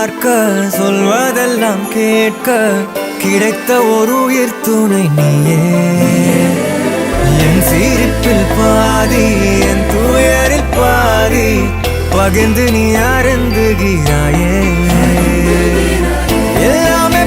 பார்க்க சொல்வதெல்லாம் கேட்க கிடைத்த ஒரு உயிர் துணை நீயே. என் சிரிப்பில் பாதி என் துயரில் பாதி பகிர்ந்து நீ அருந்துகிறாயே. எல்லாமே